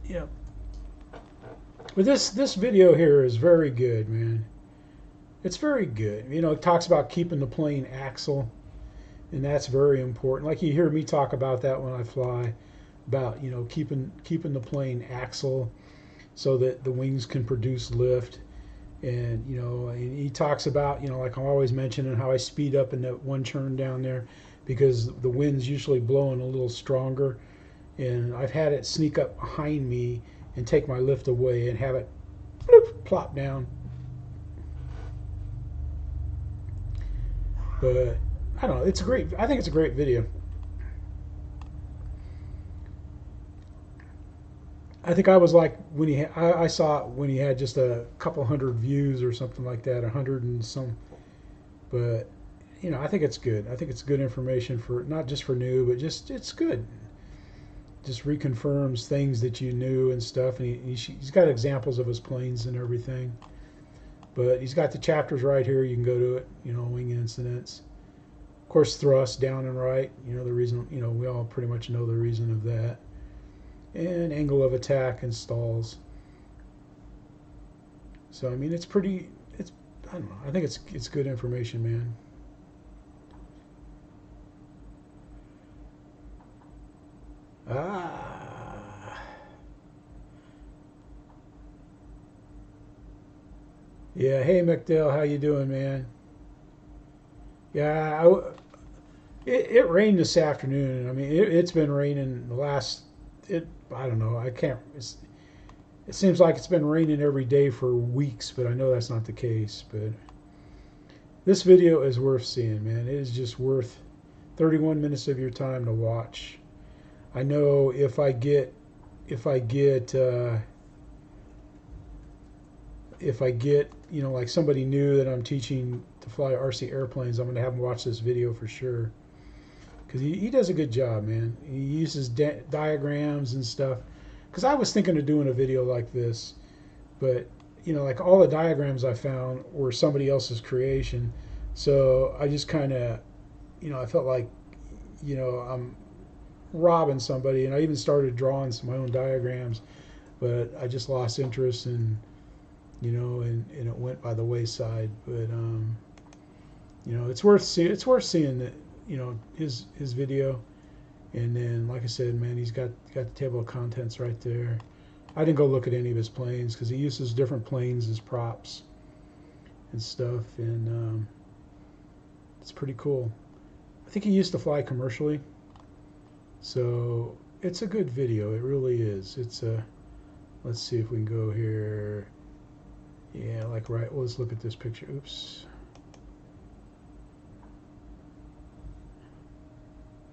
A: Yep. But this video here is very good, man. It's very good. You know, it talks about keeping the plane axial, and that's very important. Like you hear me talk about that when I fly, about, you know, keeping the plane axial so that the wings can produce lift. And, you know, and he talks about, you know, like I'm always mentioning, how I speed up in that one turn down there because the wind's usually blowing a little stronger. And I've had it sneak up behind me and take my lift away and have it bloop, plop down. But I don't know, it's great. I think it's a great video. I think I was like when I saw it when he had just a couple hundred views or something like that, 100 and some. But you know, I think it's good. I think it's good information for not just for new, but just it's good. Just reconfirms things that you knew and stuff. And he's got examples of his planes and everything. But he's got the chapters right here. You can go to it. You know, wing incidents. Of course, thrust down and right. You know the reason. You know, we all pretty much know the reason of that. And angle of attack and stalls. So I mean, it's pretty. It's I don't know. I think it's good information, man. Yeah, hey McDale, how you doing, man? Yeah, it rained this afternoon. I mean, it's been raining the last. I don't know. I can't. It seems like it's been raining every day for weeks, but I know that's not the case. But this video is worth seeing, man. It is just worth 31 minutes of your time to watch. I know if I get you know, like somebody new that I'm teaching to fly RC airplanes, I'm going to have them watch this video for sure. Because he does a good job, man. He uses diagrams and stuff. Because I was thinking of doing a video like this, but, you know, like all the diagrams I found were somebody else's creation. So I just kind of, you know, I felt like, you know, I'm robbing somebody. And I even started drawing my own diagrams. But I just lost interest and, you know, and it went by the wayside. But, you know, it's worth seeing that. You know, his video. And then, like I said, man, he's got the table of contents right there. I didn't go look at any of his planes because he uses different planes as props and stuff, and it's pretty cool. I think he used to fly commercially, so it's a good video. It really is. It's a. Let's see if we can go here. Yeah, like right. Well, let's look at this picture. Oops.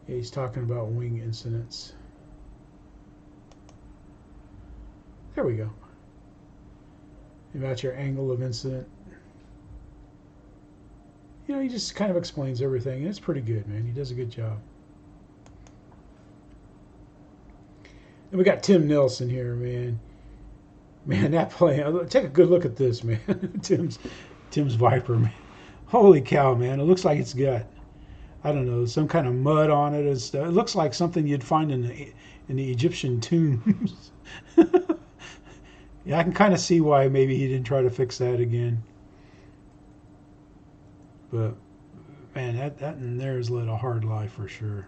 A: Yeah, he's talking about wing incidents. There we go. About your angle of incident. You know, he just kind of explains everything. And it's pretty good, man. He does a good job. And we got Tim Nelson here, man. Man, that plane. Take a good look at this, man. Tim's Viper, man. Holy cow, man. It looks like it's got, I don't know, some kind of mud on it and stuff. It looks like something you'd find in the Egyptian tombs. Yeah, I can kind of see why maybe he didn't try to fix that again. But man, that in there has led a hard life for sure.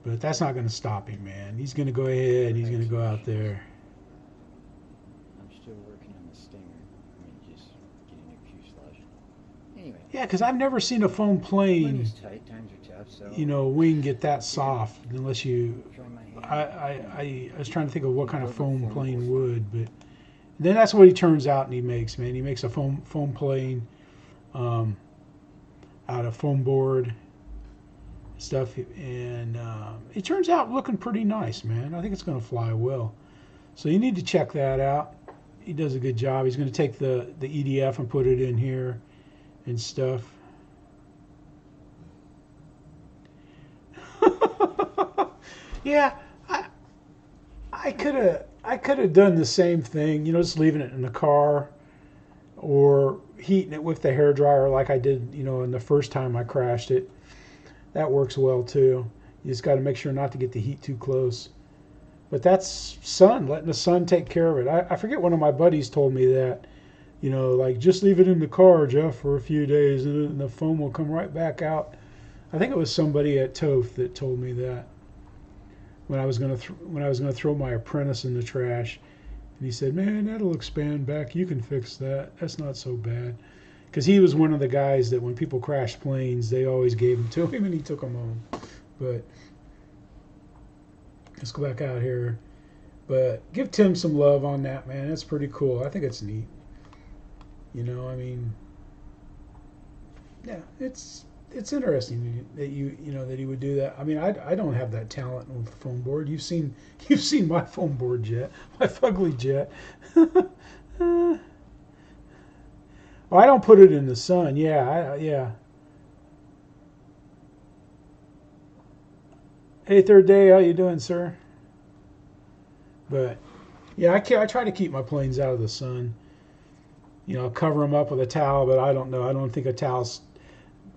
A: But that's not going to stop him, man. He's going to go ahead. He's going to go out there. Yeah, because I've never seen a foam plane,
I: Money's tight, times are tough, so
A: you know, wing get that soft unless you.
I: throwing my hand.
A: I was trying to think of what kind of foam plane would, but then that's what he turns out and he makes, man. He makes a foam plane out of foam board stuff, and it turns out looking pretty nice, man. I think it's going to fly well. So you need to check that out. He does a good job. He's going to take the EDF and put it in here and stuff. Yeah, I could have done the same thing, you know, just leaving it in the car or heating it with the hairdryer like I did, you know, in the first time I crashed it. That works well too. You just got to make sure not to get the heat too close. But that's sun, letting the sun take care of it. I forget, one of my buddies told me that, you know, like, just leave it in the car, Jeff, for a few days and the foam will come right back out. I think it was somebody at TOEF that told me that when I was going to throw my apprentice in the trash. And he said, man, that'll expand back. You can fix that. That's not so bad. Because he was one of the guys that when people crashed planes, they always gave them to him and he took them home. But let's go back out here. But give Tim some love on that, man. That's pretty cool. I think it's neat. You know, I mean, yeah, it's interesting that you know that he would do that. I mean, I don't have that talent with the foam board. You've seen my foam board jet, my fugly jet. Well, I don't put it in the sun. Yeah, yeah. Hey, third day, how you doing, sir? But yeah, I try to keep my planes out of the sun. You know, cover them up with a towel, but I don't know. I don't think a towel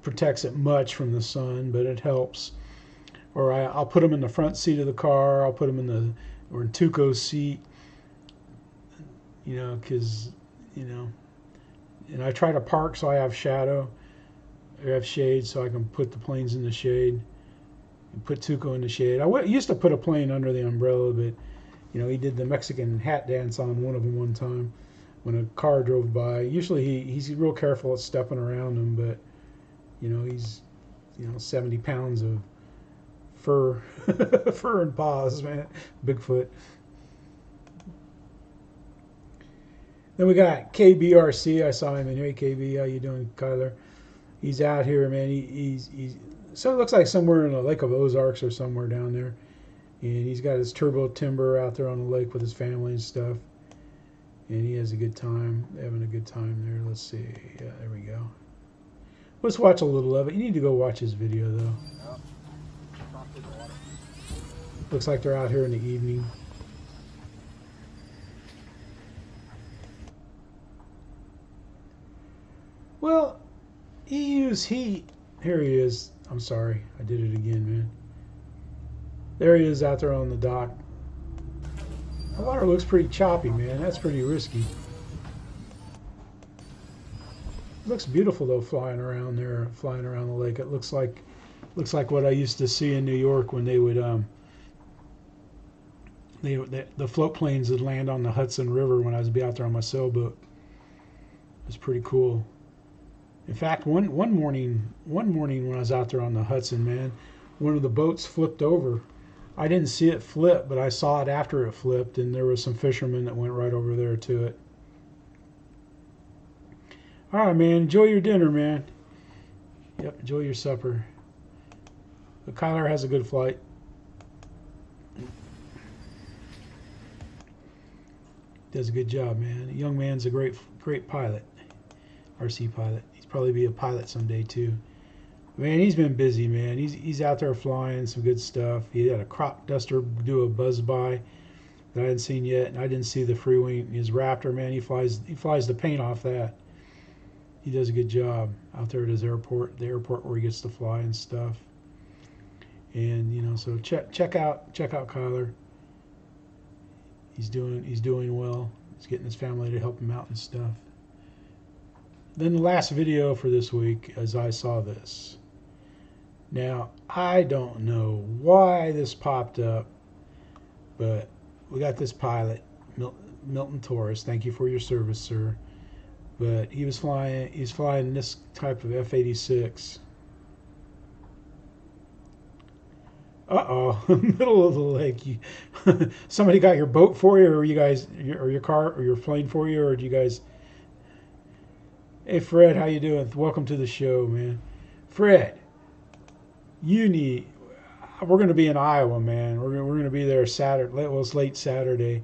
A: protects it much from the sun, but it helps. Or I'll put them in the front seat of the car. I'll put them in Tuco's seat. You know, because, you know, and I try to park so I have shadow. I have shade so I can put the planes in the shade and put Tuco in the shade. I used to put a plane under the umbrella, but, you know, he did the Mexican hat dance on one of them one time when a car drove by. Usually he's real careful at stepping around him, but, you know, he's, you know, 70 pounds of fur and paws, man. Bigfoot. Then we got KBRC. I saw him in here. Hey, KB, how you doing, Kyler? He's out here, man. He's so it looks like somewhere in the Lake of Ozarks or somewhere down there. And he's got his turbo timber out there on the lake with his family and stuff. And he has a good time, having a good time there. Let's see. Yeah, there we go. Let's watch a little of it. You need to go watch his video, though. Looks like they're out here in the evening. Well, he used heat. Here he is. I'm sorry. I did it again, man. There he is out there on the dock. The water looks pretty choppy, man. That's pretty risky. It looks beautiful though, flying around there, flying around the lake. It looks like what I used to see in New York when they would the float planes would land on the Hudson River when I was out there on my sailboat. It was pretty cool. In fact, one morning when I was out there on the Hudson, man, one of the boats flipped over. I didn't see it flip, but I saw it after it flipped, and there was some fishermen that went right over there to it. All right, man. Enjoy your dinner, man. Yep, enjoy your supper. But Kyler has a good flight. Does a good job, man. The young man's a great pilot, RC pilot. He's probably be a pilot someday too. Man, he's been busy, man. He's out there flying some good stuff. He had a crop duster do a buzz by that I hadn't seen yet, and I didn't see the Freewing. His Raptor, man, he flies the paint off that. He does a good job out there at his airport, the airport where he gets to fly and stuff. And you know, so check out Kyler. He's doing well. He's getting his family to help him out and stuff. Then the last video for this week, as I saw this. Now, I don't know why this popped up, but we got this pilot, Milton Torres. Thank you for your service, sir. but he's flying this type of F-86. Uh-oh, middle of the lake. Somebody got your boat for you, or your car, or your plane for you, or do you guys? Hey, Fred, how you doing? Welcome to the show, man. Fred, we're going to be in Iowa, man. We're going to be there Saturday. Well, it's late Saturday,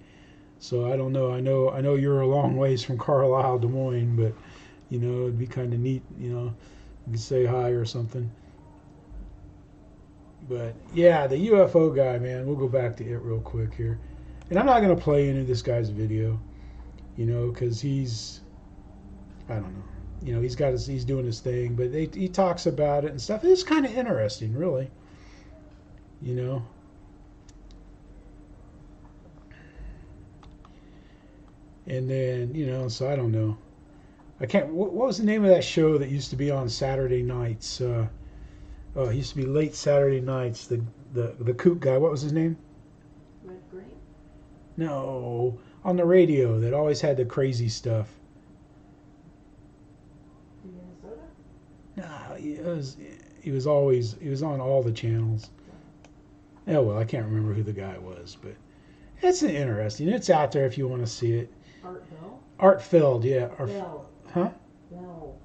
A: so I don't know. I know you're a long ways from Carlisle, Des Moines, but it'd be kind of neat. You could say hi or something. But yeah, the UFO guy, man. We'll go back to it real quick here, and I'm not going to play any of this guy's video, because I don't know. He's doing his thing, but he talks about it and stuff. It's kind of interesting, really. And then, so I don't know. I can't. What was the name of that show that used to be on Saturday nights? It used to be late Saturday nights. The kook guy. What was his name?
F: Red Grape?
A: No, on the radio that always had the crazy stuff.
F: Minnesota?
A: No, he was on all the channels. Oh well, I can't remember who the guy was, but it's interesting. It's out there if you want to see it.
F: Art Bell?
A: Art Feld, yeah.
F: Bell.
A: Huh?
F: Bell.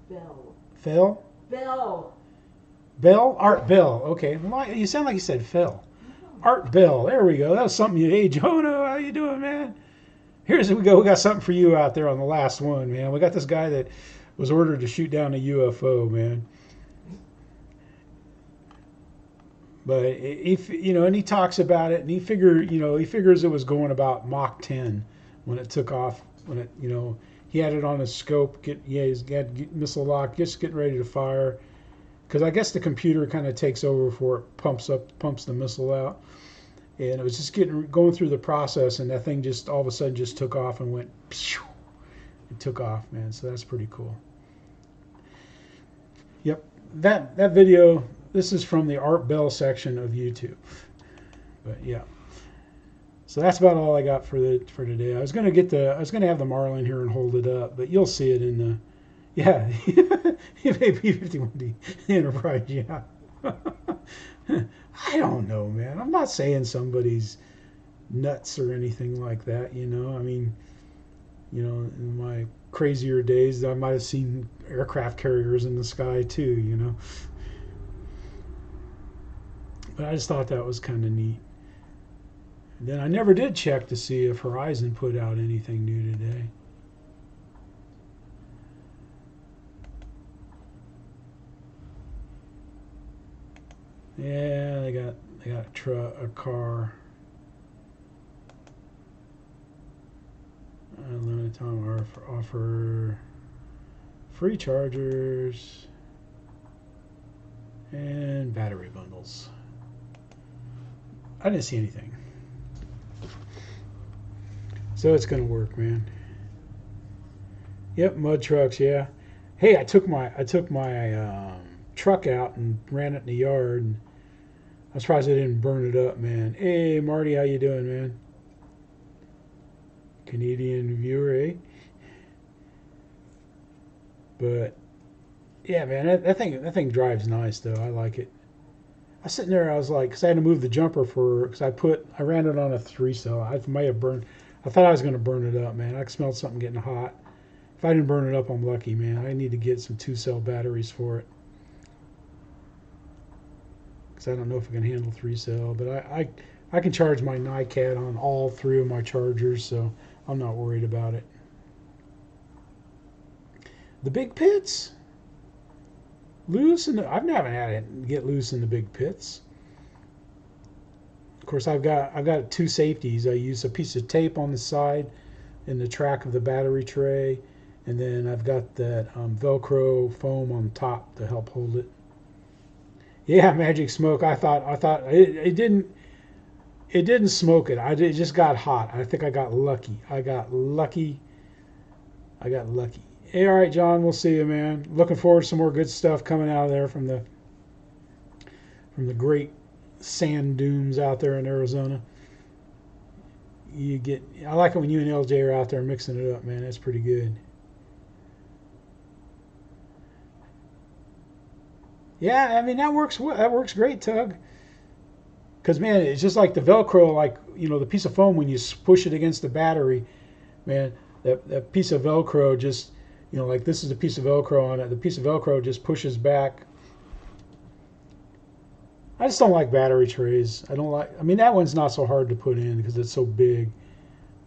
F: Bell.
A: Phil?
F: Bell.
A: Bell? Art Bell. Okay. Well, you sound like you said Phil. Art Bell. There we go. That was something. Hey, Jonah, how you doing, man? We go. We got something for you out there on the last one, man. We got this guy that was ordered to shoot down a UFO, man. But and he talks about it, and he figures it was going about Mach 10 when it took off. When it, he had it on his scope. He's got missile lock, just getting ready to fire. Because I guess the computer kind of takes over before it pumps the missile out, and it was just going through the process, and that thing just all of a sudden just took off and went. It took off, man. So that's pretty cool. Yep, that video. This is from the Art Bell section of YouTube. But yeah. So that's about all I got for today. I was gonna have the Marlin here and hold it up, but you'll see it in the P-51D Enterprise, yeah. I don't know, man. I'm not saying somebody's nuts or anything like that, I mean, in my crazier days I might have seen aircraft carriers in the sky too, But I just thought that was kind of neat. And then I never did check to see if Horizon put out anything new today. Yeah, they got a car. Limited time offer free chargers and battery bundles. I didn't see anything. So it's gonna work, man. Yep, mud trucks, yeah. Hey, I took my truck out and ran it in the yard, and I'm surprised I didn't burn it up, man. Hey, Marty, how you doing, man? Canadian viewer, eh? But yeah, man, that thing drives nice though. I like it. I was sitting there, I was like, because I had to move the jumper because I ran it on a 3-cell. I may have burned. I thought I was going to burn it up, man. I smelled something getting hot. If I didn't burn it up, I'm lucky, man. I need to get some 2-cell batteries for it. Because I don't know if I can handle 3-cell. But I can charge my NiCad on all 3 of my chargers, so I'm not worried about it. The big pits? Loose? I've never had it get loose in the big pits. Of course, I've got 2 safeties. I use a piece of tape on the side in the track of the battery tray, and then I've got that Velcro foam on top to help hold it. Yeah, Magic Smoke. I thought it didn't smoke it. It just got hot. I think I got lucky. I got lucky. Hey, all right, John. We'll see you, man. Looking forward to some more good stuff coming out of there from the great sand dunes out there in Arizona. you get. I like it when you and LJ are out there mixing it up, man. That's pretty good. Yeah, I mean that works. That works great, Tug. Because man, it's just like the Velcro, like the piece of foam when you push it against the battery, man. That piece of Velcro just, like this is a piece of Velcro on it. The piece of Velcro just pushes back. I just don't like battery trays. I don't like. I mean, that one's not so hard to put in because it's so big.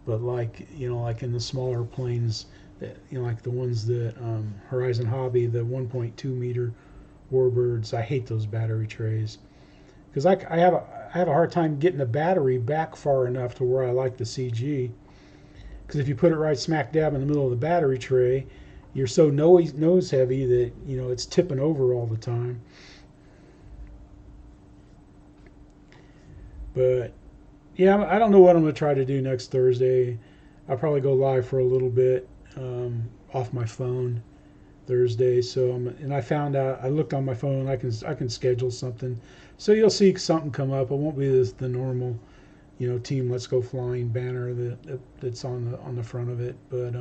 A: But like like in the smaller planes, like the ones that Horizon Hobby, the 1.2 meter Warbirds, I hate those battery trays because I have a hard time getting the battery back far enough to where I like the CG. Because if you put it right smack dab in the middle of the battery tray, you're so nose heavy that it's tipping over all the time. But yeah, I don't know what I'm going to try to do next Thursday. I'll probably go live for a little bit off my phone Thursday. So and I found out, I looked on my phone, I can schedule something. So you'll see something come up. It won't be the normal, Team Let's Go Flying banner that's on the front of it. But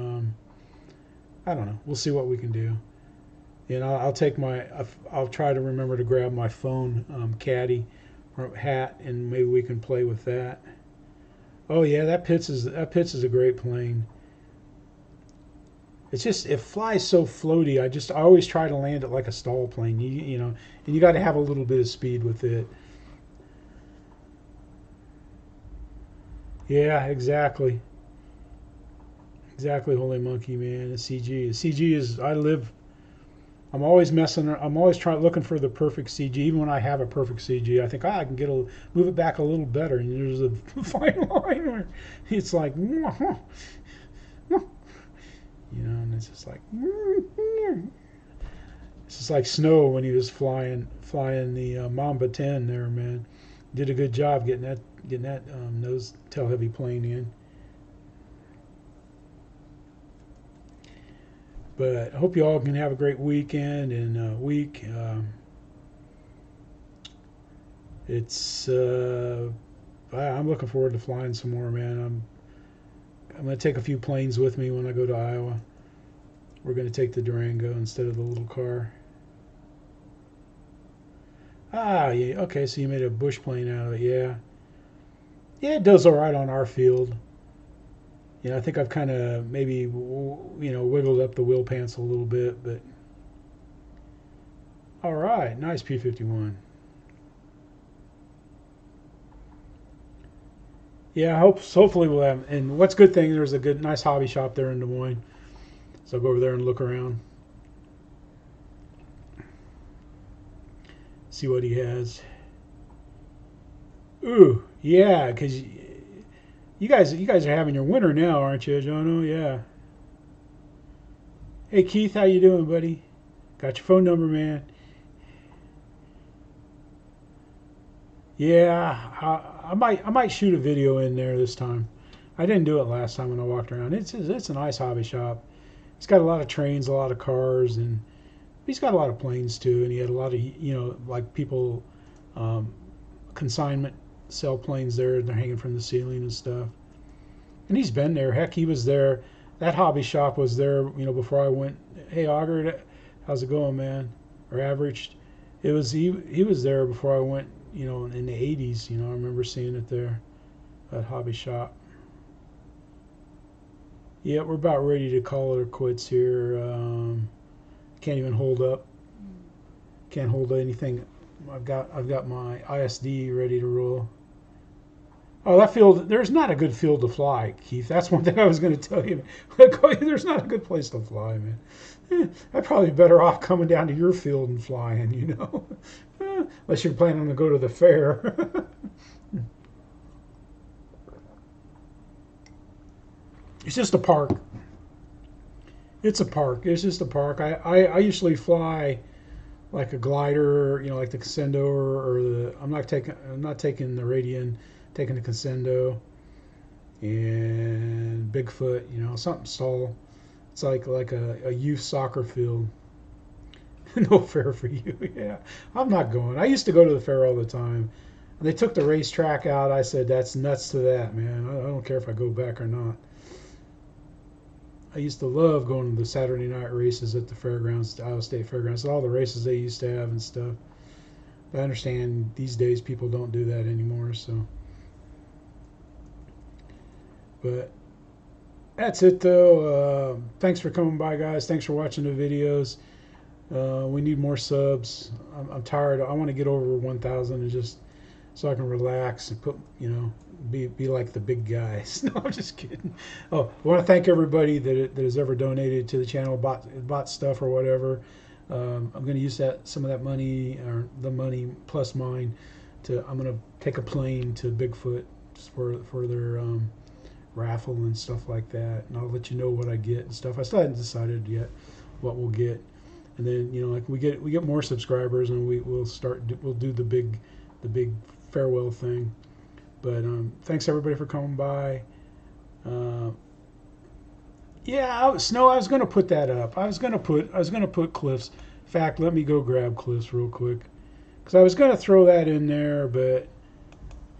A: I don't know. We'll see what we can do. And I'll try to remember to grab my phone caddy hat, and maybe we can play with that. Oh yeah, that Pitts is a great plane. It's just it flies so floaty. I always try to land it like a stall plane. And you got to have a little bit of speed with it. Yeah, exactly. Exactly, holy monkey, man. The CG is I'm always looking for the perfect CG. Even when I have a perfect CG, I think I can move it back a little better. And there's a fine line where it's like, and it's just like, it's just like Snow when he was flying the Mamba 10 there, man. Did a good job getting that nose tail heavy plane in. But I hope you all can have a great weekend and week. I'm looking forward to flying some more, man. I'm going to take a few planes with me when I go to Iowa. We're going to take the Durango instead of the little car. Ah, yeah. Okay, so you made a bush plane out of it, yeah. Yeah, it does all right on our field. I think I've kind of maybe, wiggled up the wheel pants a little bit, but all right, nice P-51. Yeah, hopefully we'll have, and what's good thing, there's a nice hobby shop there in Des Moines, so I'll go over there and look around, see what he has. Ooh, yeah, because you guys are having your winter now, aren't you, Jono? Yeah. Hey Keith, how you doing, buddy? Got your phone number, man. Yeah, I might shoot a video in there this time. I didn't do it last time when I walked around. It's a nice hobby shop. He's got a lot of trains, a lot of cars, and he's got a lot of planes too. And he had a lot of like people consignment sell planes there. They're hanging from the ceiling and stuff. And he's been there. Heck, he was there. That hobby shop was there, before I went. Hey, Auger, how's it going, man? Or Averaged. He was there before I went, in the 80s. I remember seeing it there, that hobby shop. Yeah, we're about ready to call it quits here. Can't even hold up. Can't hold anything. I've got my ISD ready to roll. Oh, that field, there's not a good field to fly, Keith. That's one thing I was going to tell you. There's not a good place to fly, man. I'd probably be better off coming down to your field and flying, unless you're planning to go to the fair. It's just a park. It's a park. It's just a park. I usually fly like a glider, like the Crescendo or the. I'm not taking the Radian. Taking the Crescendo and Bigfoot, something stall. It's like a youth soccer field. No fair for you, yeah. I'm not going. I used to go to the fair all the time. They took the racetrack out. I said, that's nuts to that, man. I don't care if I go back or not. I used to love going to the Saturday night races at the fairgrounds, the Iowa State Fairgrounds, all the races they used to have and stuff. But I understand these days people don't do that anymore, so. But that's it, though. Thanks for coming by, guys. Thanks for watching the videos. We need more subs. I'm tired. I want to get over 1,000 and just so I can relax and put, be like the big guys. No, I'm just kidding. Oh, I want to thank everybody that has ever donated to the channel, bought stuff or whatever. I'm going to use some of that money, or the money plus mine, I'm going to take a plane to Bigfoot for their raffle and stuff like that, and I'll let you know what I get and stuff. I still haven't decided yet what we'll get, and then like we get more subscribers, and we'll do the big farewell thing. But thanks everybody for coming by. Yeah, Snow, I was gonna put that up. I was gonna put Cliff's. In fact, let me go grab Cliff's real quick, because I was gonna throw that in there, but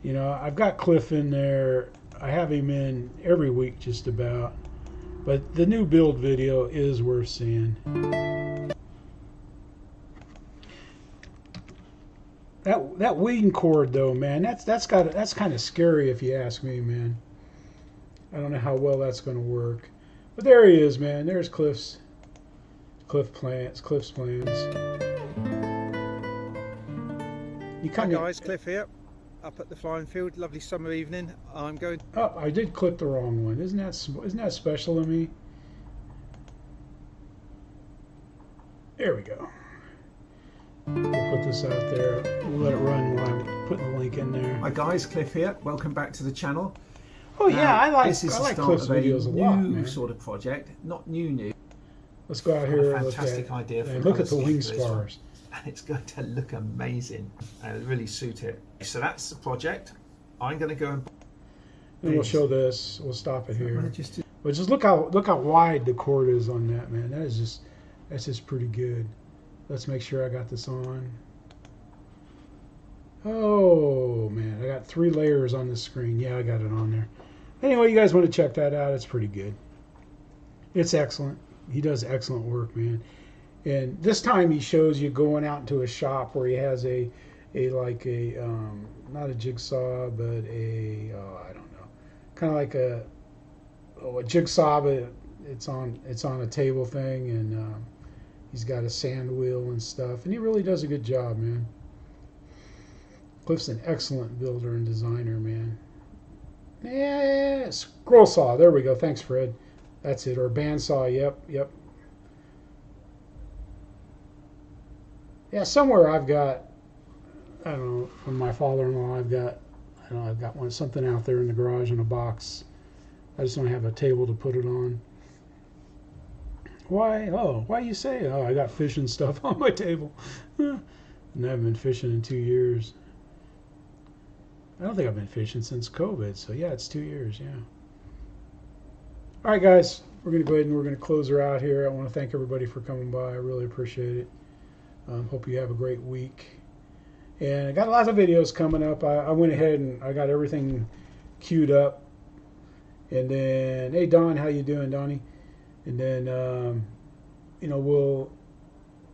A: I've got Cliff in there. I have him in every week just about. But the new build video is worth seeing. That weeding cord though, man, that's kind of scary if you ask me, man. I don't know how well that's going to work. But there he is, man. There's Cliff's plans.
J: Hi guys, Cliff here, up at the flying field. Lovely summer evening. I'm going.
A: Oh, I did click the wrong one. Isn't that special of me? There we go. We'll put this out there. We'll let it run while I'm putting the link in there.
K: Hi guys, Cliff here. Welcome back to the channel.
A: Oh yeah, I like
K: Cliff's
A: videos a lot, man.
K: Sort of project, not new.
A: Let's go out here and
K: fantastic idea for
A: look at the wing spars.
K: And it's going to look amazing and really suit it. So that's the project. I'm going to go and
A: we'll show this. We'll stop it here. But just look how wide the cord is on that, man. That's just pretty good. Let's make sure I got this on. Oh man, I got 3 layers on the screen. Yeah, I got it on there. Anyway, you guys want to check that out? It's pretty good. It's excellent. He does excellent work, man. And this time he shows you going out into a shop where he has not a jigsaw, but I don't know, kind of like a jigsaw, but it's on a table thing, and he's got a sand wheel and stuff, and he really does a good job, man. Cliff's an excellent builder and designer, man. Yeah, scroll saw. There we go. Thanks, Fred. That's it. Or bandsaw. Yep. Yeah, somewhere I've got, I don't know, from my father-in-law, I've got something out there in the garage in a box. I just don't have a table to put it on. Why? Oh, why you say? Oh, I got fishing stuff on my table. And I haven't been fishing in 2 years. I don't think I've been fishing since COVID, so yeah, it's 2 years, yeah. All right, guys, we're going to go ahead and we're going to close her out here. I want to thank everybody for coming by. I really appreciate it. Hope you have a great week. And I got lots of videos coming up. I went ahead and I got everything queued up. And then, hey, Don, how you doing, Donnie? And then,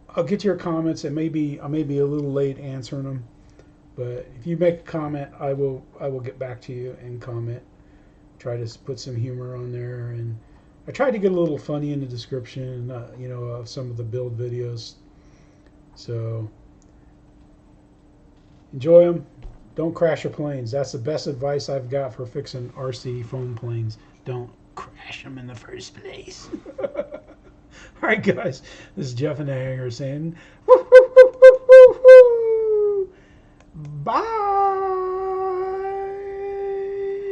A: I'll get to your comments, and I may be a little late answering them. But if you make a comment, I will get back to you and comment. Try to put some humor on there, and I tried to get a little funny in the description, of some of the build videos. So enjoy them. Don't crash your planes. That's the best advice I've got for fixing RC foam planes. Don't crash them in the first place. All right, guys. This is Jeff in the Hangar saying